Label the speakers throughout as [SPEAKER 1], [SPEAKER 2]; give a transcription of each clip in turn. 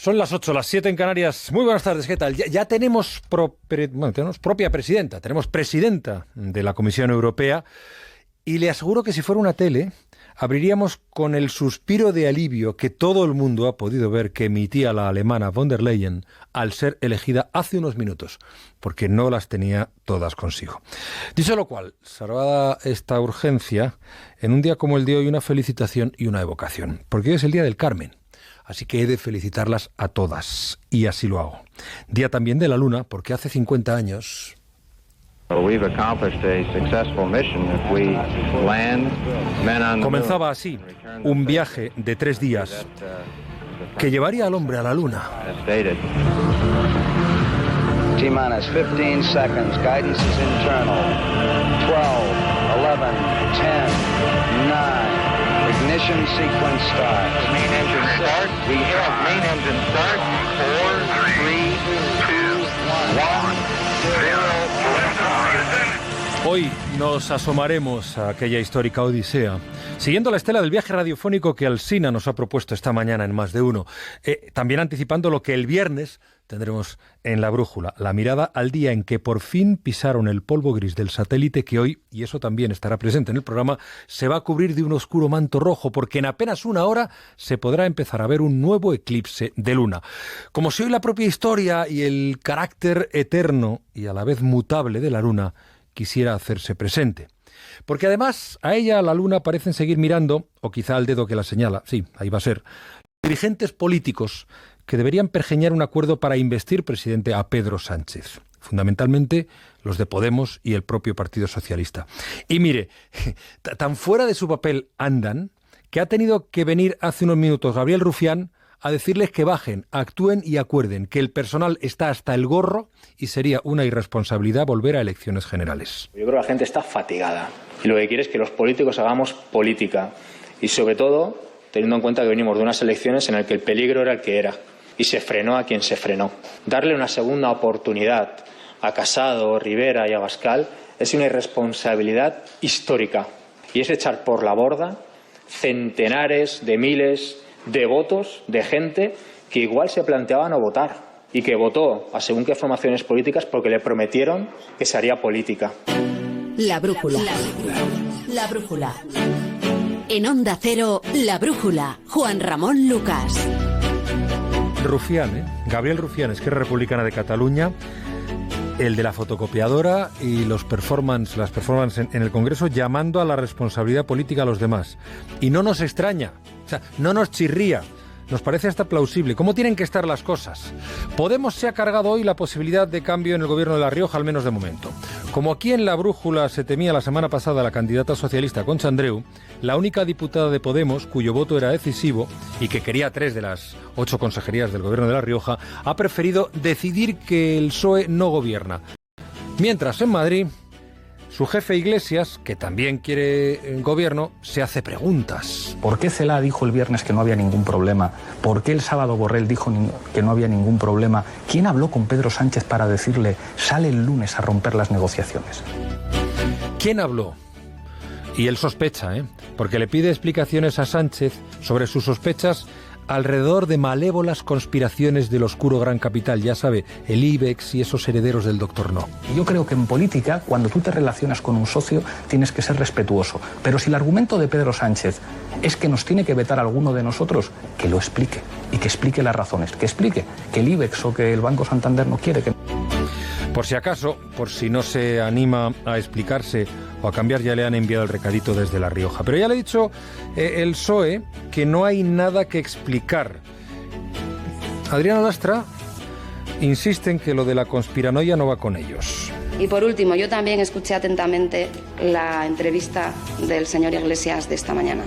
[SPEAKER 1] Son las 8, las 7 en Canarias. Muy buenas tardes, ¿qué tal? Ya tenemos propia presidenta, tenemos presidenta de la Comisión Europea y le aseguro que si fuera una tele, abriríamos con el suspiro de alivio que todo el mundo ha podido ver que emitía la alemana von der Leyen al ser elegida hace unos minutos, porque no las tenía todas consigo. Dicho lo cual, salvada esta urgencia, en un día como el de hoy, una felicitación y una evocación, porque hoy es el Día del Carmen. Así que he de felicitarlas a todas, y así lo hago. Día también de la Luna, porque hace 50 años... Comenzaba así, un viaje de 3 días que llevaría al hombre a la Luna.
[SPEAKER 2] T-minus 15 seconds, guidance is internal. 12, 11, 10, 9... Ignition sequence start. Main engine start. We have main engine start. 4, 3, 2, 1, 0.
[SPEAKER 1] Hoy nos asomaremos a aquella histórica odisea, siguiendo la estela del viaje radiofónico que Alsina nos ha propuesto esta mañana en Más de Uno. También anticipando lo que el viernes tendremos en La Brújula, la mirada al día en que por fin pisaron el polvo gris del satélite que hoy, y eso también estará presente en el programa, se va a cubrir de un oscuro manto rojo, porque en apenas una hora se podrá empezar a ver un nuevo eclipse de luna. Como si hoy la propia historia y el carácter eterno y a la vez mutable de la luna quisiera hacerse presente. Porque además a ella, a la luna, parecen seguir mirando, o quizá al dedo que la señala, sí, ahí va a ser, dirigentes políticos que deberían pergeñar un acuerdo para investir presidente a Pedro Sánchez. Fundamentalmente los de Podemos y el propio Partido Socialista. Y mire, tan fuera de su papel andan, que ha tenido que venir hace unos minutos Gabriel Rufián a decirles que bajen, actúen y acuerden, que el personal está hasta el gorro y sería una irresponsabilidad volver a elecciones generales.
[SPEAKER 3] Yo creo que la gente está fatigada y lo que quiere es que los políticos hagamos política y sobre todo teniendo en cuenta que venimos de unas elecciones en las que el peligro era el que era y se frenó a quien se frenó. Darle una segunda oportunidad a Casado, Rivera y a Abascal es una irresponsabilidad histórica y es echar por la borda centenares de miles de votos de gente que igual se planteaba no votar y que votó a según qué formaciones políticas porque le prometieron que se haría política.
[SPEAKER 4] La Brújula. La Brújula. En Onda Cero, La Brújula. Juan Ramón Lucas.
[SPEAKER 1] Rufián, Gabriel Rufián, Esquerra Republicana de Cataluña, el de la fotocopiadora y las performances en el Congreso, llamando a la responsabilidad política a los demás. Y no nos extraña, o sea, no nos chirría, nos parece hasta plausible. ¿Cómo tienen que estar las cosas? Podemos se ha cargado hoy la posibilidad de cambio en el gobierno de La Rioja, al menos de momento. Como aquí en La Brújula se temía la semana pasada la candidata socialista Concha Andreu, la única diputada de Podemos, cuyo voto era decisivo y que quería 3 de las 8 consejerías del gobierno de La Rioja, ha preferido decidir que el PSOE no gobierna. Mientras en Madrid, su jefe Iglesias, que también quiere gobierno, se hace preguntas.
[SPEAKER 5] ¿Por qué Celaá dijo el viernes que no había ningún problema? ¿Por qué el sábado Borrell dijo que no había ningún problema? ¿Quién habló con Pedro Sánchez para decirle sale el lunes a romper las negociaciones?
[SPEAKER 1] ¿Quién habló? Y él sospecha, porque le pide explicaciones a Sánchez sobre sus sospechas alrededor de malévolas conspiraciones del oscuro gran capital, ya sabe, el IBEX y esos herederos del Doctor No.
[SPEAKER 5] Yo creo que en política, cuando tú te relacionas con un socio, tienes que ser respetuoso. Pero si el argumento de Pedro Sánchez es que nos tiene que vetar alguno de nosotros, que lo explique. Y que explique las razones. Que explique que el IBEX o que el Banco Santander no quiere que...
[SPEAKER 1] Por si acaso, por si no se anima a explicarse o a cambiar, ya le han enviado el recadito desde La Rioja. Pero ya le he dicho el PSOE que no hay nada que explicar. Adriana Lastra insiste en que lo de la conspiranoia no va con ellos.
[SPEAKER 6] Y por último, yo también escuché atentamente la entrevista del señor Iglesias de esta mañana.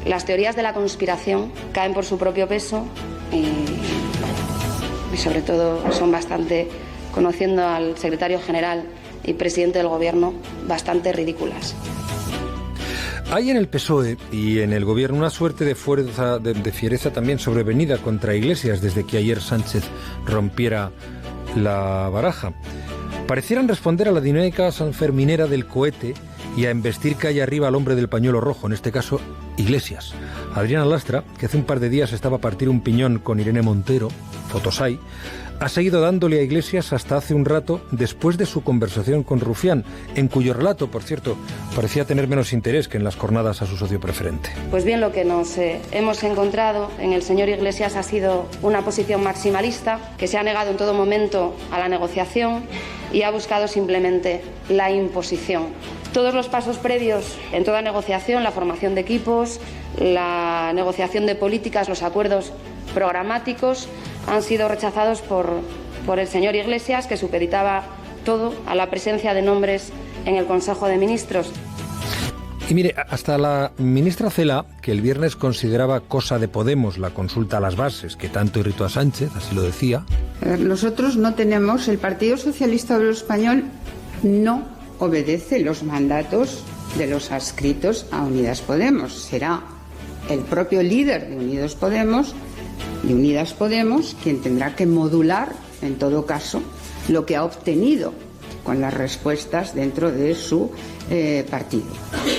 [SPEAKER 6] Las teorías de la conspiración caen por su propio peso y sobre todo son bastante, conociendo al secretario general y presidente del gobierno, bastante ridículas.
[SPEAKER 1] Hay en el PSOE y en el gobierno una suerte de fuerza, de fiereza también sobrevenida contra Iglesias desde que ayer Sánchez rompiera la baraja. Parecieran responder a la dinámica sanferminera del cohete y a embestir calle arriba al hombre del pañuelo rojo, en este caso Iglesias. Adriana Lastra, que hace un par de días estaba a partir un piñón con Irene Montero, fotos hay, ha seguido dándole a Iglesias hasta hace un rato después de su conversación con Rufián, en cuyo relato, por cierto, parecía tener menos interés que en las cornadas a su socio preferente.
[SPEAKER 6] Pues bien, lo que nos hemos encontrado en el señor Iglesias ha sido una posición maximalista, que se ha negado en todo momento a la negociación y ha buscado simplemente la imposición. Todos los pasos previos en toda negociación, la formación de equipos, la negociación de políticas, los acuerdos programáticos, han sido rechazados por el señor Iglesias, que supeditaba todo a la presencia de nombres en el Consejo de Ministros.
[SPEAKER 1] Y mire, hasta la ministra Celaá, que el viernes consideraba cosa de Podemos la consulta a las bases, que tanto irritó a Sánchez, así lo decía.
[SPEAKER 7] Nosotros no tenemos, el Partido Socialista Obrero Español no obedece los mandatos de los adscritos a Unidas Podemos. Será el propio líder de Unidas Podemos quien tendrá que modular, en todo caso, lo que ha obtenido con las respuestas dentro de su partido.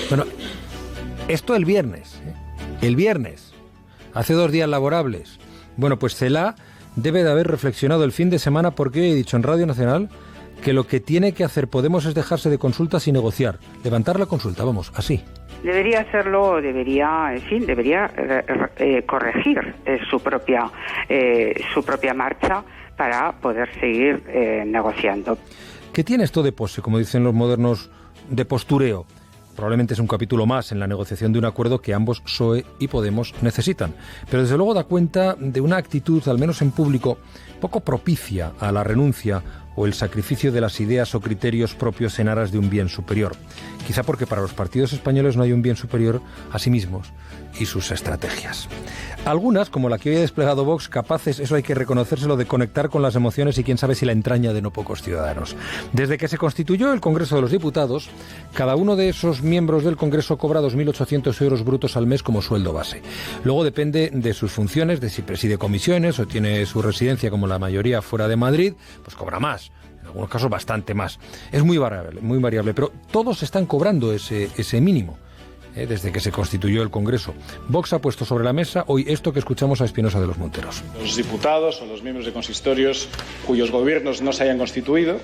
[SPEAKER 1] Bueno, esto el viernes, hace 2 días laborables. Bueno, pues Celaá debe de haber reflexionado el fin de semana, porque he dicho en Radio Nacional que lo que tiene que hacer Podemos es dejarse de consultas y negociar, levantar la consulta, vamos, así.
[SPEAKER 8] Debería hacerlo, debería corregir su propia marcha para poder seguir negociando.
[SPEAKER 1] ¿Qué tiene esto de pose, como dicen los modernos, de postureo? Probablemente es un capítulo más en la negociación de un acuerdo que ambos, PSOE y Podemos, necesitan. Pero desde luego da cuenta de una actitud, al menos en público, poco propicia a la renuncia o el sacrificio de las ideas o criterios propios en aras de un bien superior. Quizá porque para los partidos españoles no hay un bien superior a sí mismos y sus estrategias. Algunas, como la que hoy ha desplegado Vox, capaces, eso hay que reconocérselo, de conectar con las emociones y quién sabe si la entraña de no pocos ciudadanos. Desde que se constituyó el Congreso de los Diputados, cada uno de esos miembros del Congreso cobra 2.800 euros brutos al mes como sueldo base. Luego depende de sus funciones, de si preside comisiones o tiene su residencia, como la mayoría, fuera de Madrid, pues cobra más. En algunos casos bastante más. Es muy variable, pero todos están cobrando ese mínimo desde que se constituyó el Congreso. Vox ha puesto sobre la mesa hoy esto que escuchamos a Espinosa de los Monteros.
[SPEAKER 9] Los diputados o los miembros de consistorios cuyos gobiernos no se hayan constituido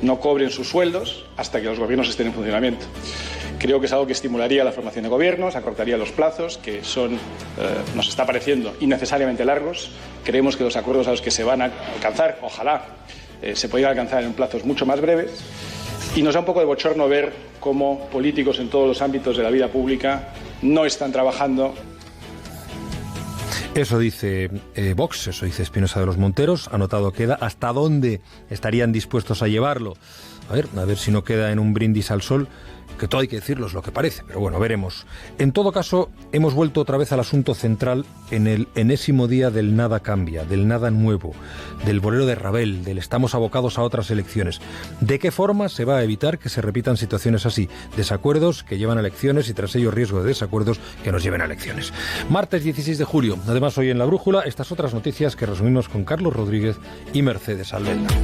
[SPEAKER 9] no cobren sus sueldos hasta que los gobiernos estén en funcionamiento. Creo que es algo que estimularía la formación de gobiernos, acortaría los plazos, que nos está pareciendo innecesariamente largos. Creemos que los acuerdos a los que se van a alcanzar, ojalá, se podrían alcanzar en plazos mucho más breves. Y nos da un poco de bochorno ver cómo políticos en todos los ámbitos de la vida pública no están trabajando.
[SPEAKER 1] Eso dice Vox, eso dice Espinosa de los Monteros. Anotado queda. ¿Hasta dónde estarían dispuestos a llevarlo? A ver si no queda en un brindis al sol, que todo hay que decirlo, es lo que parece, pero bueno, veremos. En todo caso, hemos vuelto otra vez al asunto central en el enésimo día del nada cambia, del nada nuevo, del bolero de Ravel, del estamos abocados a otras elecciones. ¿De qué forma se va a evitar que se repitan situaciones así? Desacuerdos que llevan a elecciones y tras ello riesgo de desacuerdos que nos lleven a elecciones. Martes 16 de julio. Además, hoy en La Brújula, estas otras noticias que resumimos con Carlos Rodríguez y Mercedes Almenda.